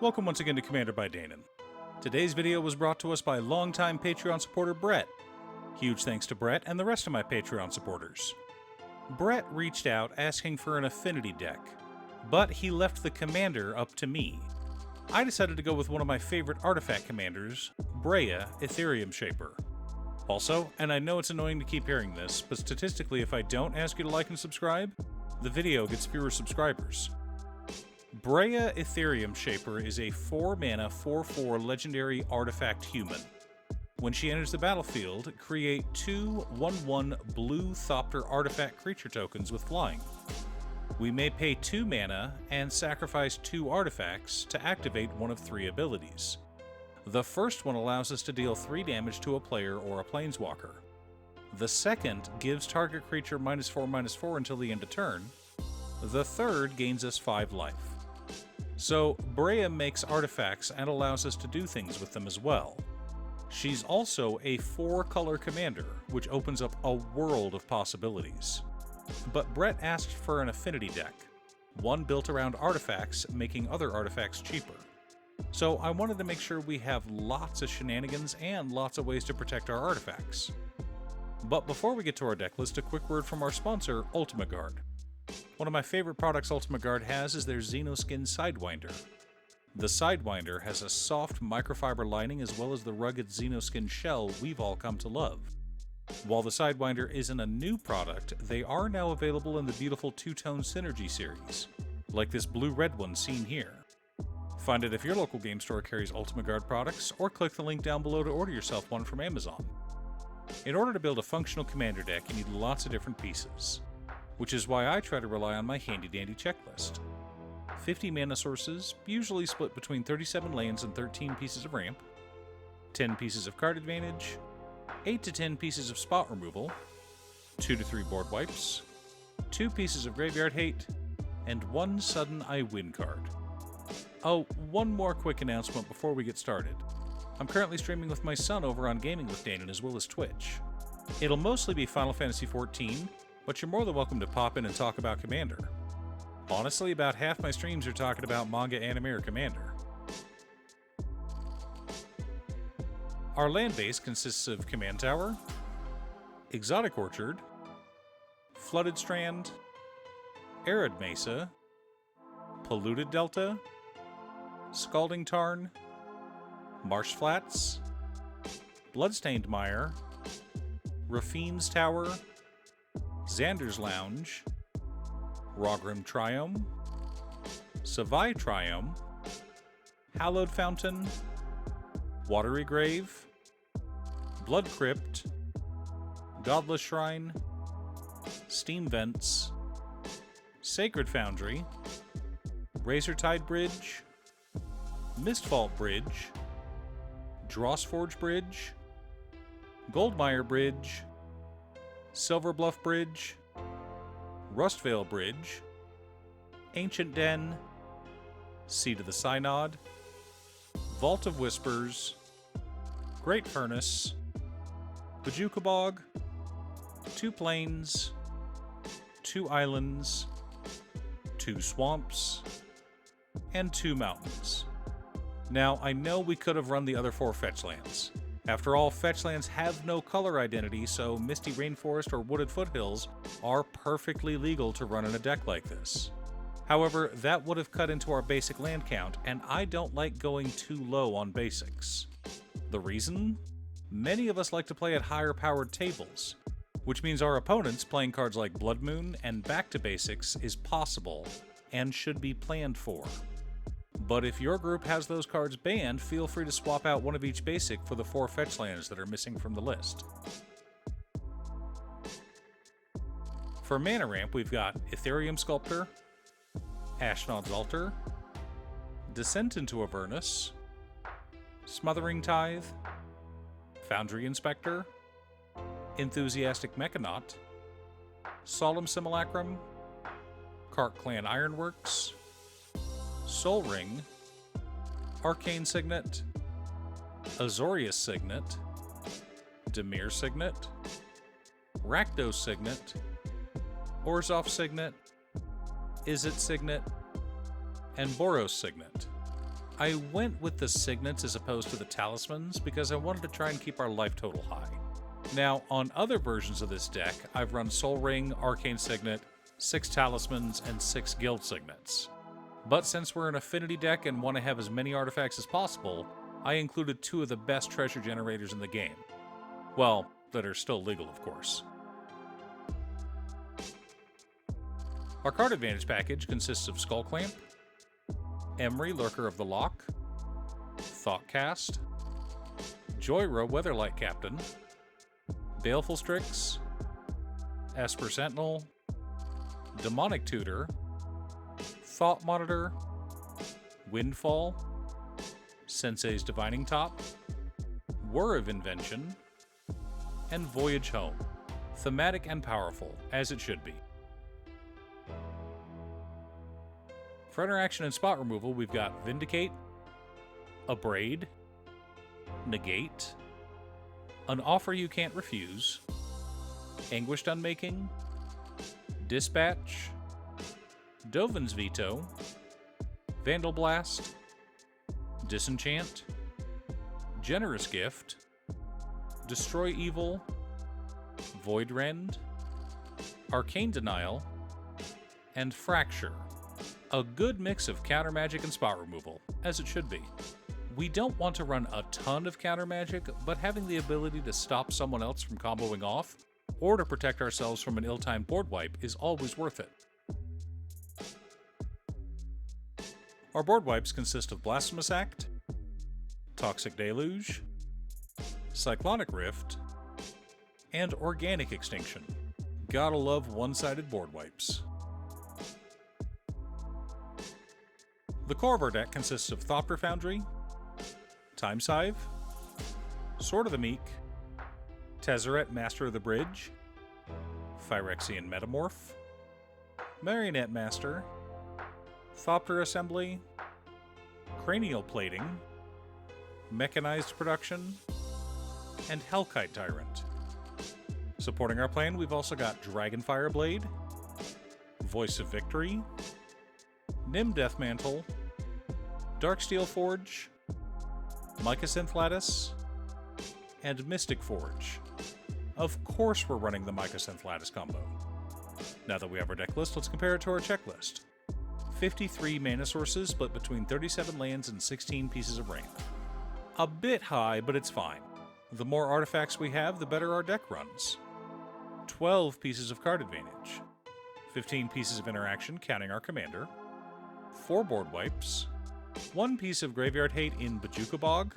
Welcome once again to Commander by Danon. Today's video was brought to us by longtime Patreon supporter Brett. Huge thanks to Brett and the rest of my Patreon supporters. Brett reached out asking for an affinity deck, but he left the commander up to me. I decided to go with one of my favorite artifact commanders, Breya, Etherium Shaper. Also, and I know it's annoying to keep hearing this, but statistically if I don't ask you to like and subscribe, the video gets fewer subscribers. Breya Etherium Shaper is a 4-mana 4/4 legendary artifact human. When she enters the battlefield, create 2 1/1 blue Thopter artifact creature tokens with flying. We may pay 2 mana and sacrifice 2 artifacts to activate one of 3 abilities. The first one allows us to deal 3 damage to a player or a planeswalker. The second gives target creature -4/-4 until the end of turn. The third gains us 5 life. So, Breya makes artifacts and allows us to do things with them as well. She's also a 4-color commander, which opens up a world of possibilities. But Brett asked for an affinity deck, one built around artifacts, making other artifacts cheaper. So I wanted to make sure we have lots of shenanigans and lots of ways to protect our artifacts. But before we get to our deck list, a quick word from our sponsor, Ultima Guard. One of my favorite products Ultima Guard has is their Xenoskin Sidewinder. The Sidewinder has a soft microfiber lining as well as the rugged Xenoskin shell we've all come to love. While the Sidewinder isn't a new product, they are now available in the beautiful two-tone Synergy series, like this blue-red one seen here. Find it if your local game store carries Ultima Guard products, or click the link down below to order yourself one from Amazon. In order to build a functional commander deck, you need lots of different pieces, which is why I try to rely on my handy-dandy checklist. 50 mana sources, usually split between 37 lands and 13 pieces of ramp, 10 pieces of card advantage, 8 to 10 pieces of spot removal, 2 to 3 board wipes, 2 pieces of graveyard hate, and 1 sudden I win card. Oh, one more quick announcement before we get started. I'm currently streaming with my son over on Gaming with Danon as well as Twitch. It'll mostly be Final Fantasy XIV, but you're more than welcome to pop in and talk about Commander. Honestly, about half my streams are talking about manga, anime, or Commander. Our land base consists of Command Tower, Exotic Orchard, Flooded Strand, Arid Mesa, Polluted Delta, Scalding Tarn, Marsh Flats, Bloodstained Mire, Rafine's Tower, Xander's Lounge, Rogrim Triome, Savai Triome, Hallowed Fountain, Watery Grave, Blood Crypt, Godless Shrine, Steam Vents, Sacred Foundry, Razortide Bridge, Mistvault Bridge, Drossforge Bridge, Goldmire Bridge, Silver Bluff Bridge, Rustvale Bridge, Ancient Den, Seat of the Synod, Vault of Whispers, Great Furnace, Bajuka Bog, 2 Plains, 2 Islands, 2 Swamps, and 2 Mountains. Now, I know we could have run the other 4 fetch lands. After all, fetch lands have no color identity, so Misty Rainforest or Wooded Foothills are perfectly legal to run in a deck like this. However, that would have cut into our basic land count, and I don't like going too low on basics. The reason? Many of us like to play at higher powered tables, which means our opponents playing cards like Blood Moon and Back to Basics is possible, and should be planned for. But if your group has those cards banned, feel free to swap out one of each basic for the 4 fetch lands that are missing from the list. For mana ramp, we've got Etherium Sculptor, Ashnod's Altar, Descent into Avernus, Smothering Tithe, Foundry Inspector, Enthusiastic Mechanaut, Solemn Simulacrum, Kark Clan Ironworks, Soul Ring, Arcane Signet, Azorius Signet, Dimir Signet, Rakdos Signet, Orzhov Signet, Izzet Signet, and Boros Signet. I went with the signets as opposed to the talismans because I wanted to try and keep our life total high. Now, on other versions of this deck, I've run Soul Ring, Arcane Signet, 6 talismans, and 6 guild signets. But since we're an affinity deck and want to have as many artifacts as possible, I included 2 of the best treasure generators in the game. Well, that are still legal, of course. Our card advantage package consists of Skull Clamp, Emery, Lurker of the Loch, Thoughtcast, Joyra, Weatherlight Captain, Baleful Strix, Esper Sentinel, Demonic Tutor, Thought Monitor, Windfall, Sensei's Divining Top, Whir of Invention, and Voyage Home. Thematic and powerful, as it should be. For interaction and spot removal, we've got Vindicate, Abrade, Negate, An Offer You Can't Refuse, Anguished Unmaking, Dispatch, Dovin's Veto, Vandal Blast, Disenchant, Generous Gift, Destroy Evil, Void Rend, Arcane Denial, and Fracture. A good mix of counter magic and spot removal, as it should be. We don't want to run a ton of counter magic, but having the ability to stop someone else from comboing off, or to protect ourselves from an ill-timed board wipe, is always worth it. Our board wipes consist of Blasphemous Act, Toxic Deluge, Cyclonic Rift, and Organic Extinction. Gotta love one-sided board wipes. The core of our deck consists of Thopter Foundry, Time Scythe, Sword of the Meek, Tezzeret, Master of the Bridge, Phyrexian Metamorph, Marionette Master, Thopter Assembly, Cranial Plating, Mechanized Production, and Hellkite Tyrant. Supporting our plan, we've also got Dragonfire Blade, Voice of Victory, Nim Deathmantle, Darksteel Forge, Mycosynth Lattice, and Mystic Forge. Of course we're running the Mycosynth Lattice combo. Now that we have our deck list, let's compare it to our checklist. 53 mana sources split between 37 lands and 16 pieces of rain. A bit high, but it's fine. The more artifacts we have, the better our deck runs. 12 pieces of card advantage. 15 pieces of interaction, counting our commander. 4 board wipes. 1 piece of graveyard hate in Bajuka Bog.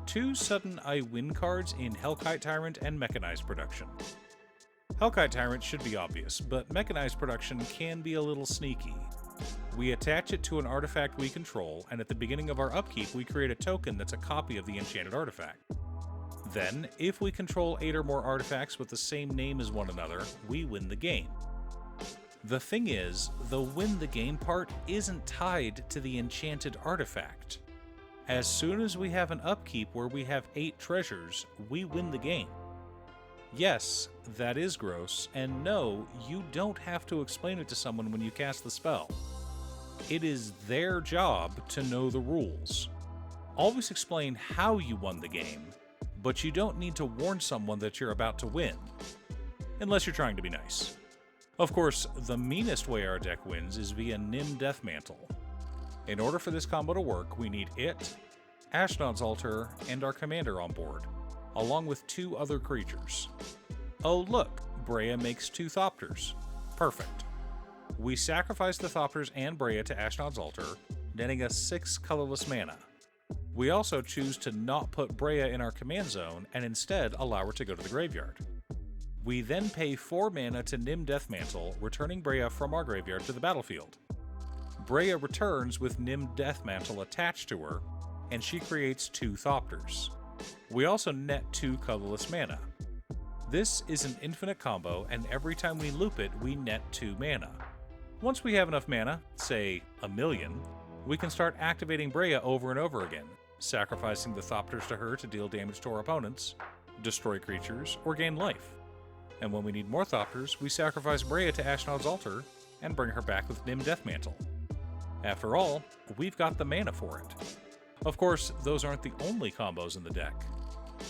2 sudden I win cards in Hellkite Tyrant and Mechanized Production. Hellkite Tyrant should be obvious, but Mechanized Production can be a little sneaky. We attach it to an artifact we control, and at the beginning of our upkeep we create a token that's a copy of the enchanted artifact. Then, if we control 8 or more artifacts with the same name as one another, we win the game. The thing is, the win the game part isn't tied to the enchanted artifact. As soon as we have an upkeep where we have 8 treasures, we win the game. Yes, that is gross, and no, you don't have to explain it to someone when you cast the spell. It is their job to know the rules. Always explain how you won the game, but you don't need to warn someone that you're about to win. Unless you're trying to be nice. Of course, the meanest way our deck wins is via Nim Deathmantle. In order for this combo to work, we need it, Ashnod's Altar, and our commander on board, along with 2 other creatures. Oh look, Breya makes 2 Thopters. Perfect. We sacrifice the Thopters and Breya to Ashnod's Altar, netting us 6 colorless mana. We also choose to not put Breya in our command zone and instead allow her to go to the graveyard. We then pay 4 mana to Nim Deathmantle, returning Breya from our graveyard to the battlefield. Breya returns with Nim Deathmantle attached to her, and she creates 2 Thopters. We also net 2 colorless mana. This is an infinite combo, and every time we loop it, we net 2 mana. Once we have enough mana, say 1,000,000, we can start activating Breya over and over again, sacrificing the Thopters to her to deal damage to our opponents, destroy creatures, or gain life. And when we need more Thopters, we sacrifice Breya to Ashnod's Altar and bring her back with Nim Deathmantle. After all, we've got the mana for it. Of course, those aren't the only combos in the deck.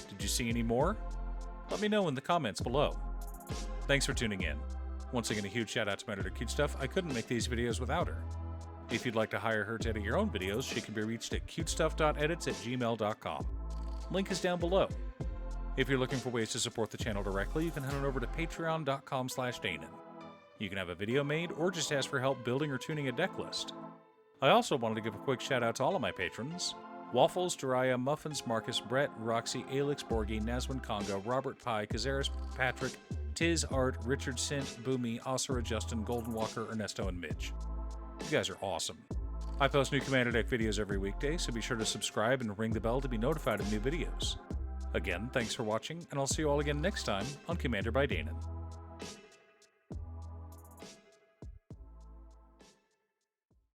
Did you see any more? Let me know in the comments below. Thanks for tuning in. Once again, a huge shout out to my editor Cutestuff. I couldn't make these videos without her. If you'd like to hire her to edit your own videos, she can be reached at cutestuff.edits@gmail.com. Link is down below. If you're looking for ways to support the channel directly, you can head on over to patreon.com/Danon. You can have a video made or just ask for help building or tuning a deck list. I also wanted to give a quick shout out to all of my patrons: Waffles, Jiraiya, Muffins, Marcus, Brett, Roxy, Alix, Borgie, Nazwin Congo, Robert Pye, Kazaris, Patrick, Tiz, Art, Richard Sint, Boomy, Osira, Justin, Golden Walker, Ernesto, and Midge. You guys are awesome. I post new Commander Deck videos every weekday, so be sure to subscribe and ring the bell to be notified of new videos. Again, thanks for watching, and I'll see you all again next time on Commander by Danon.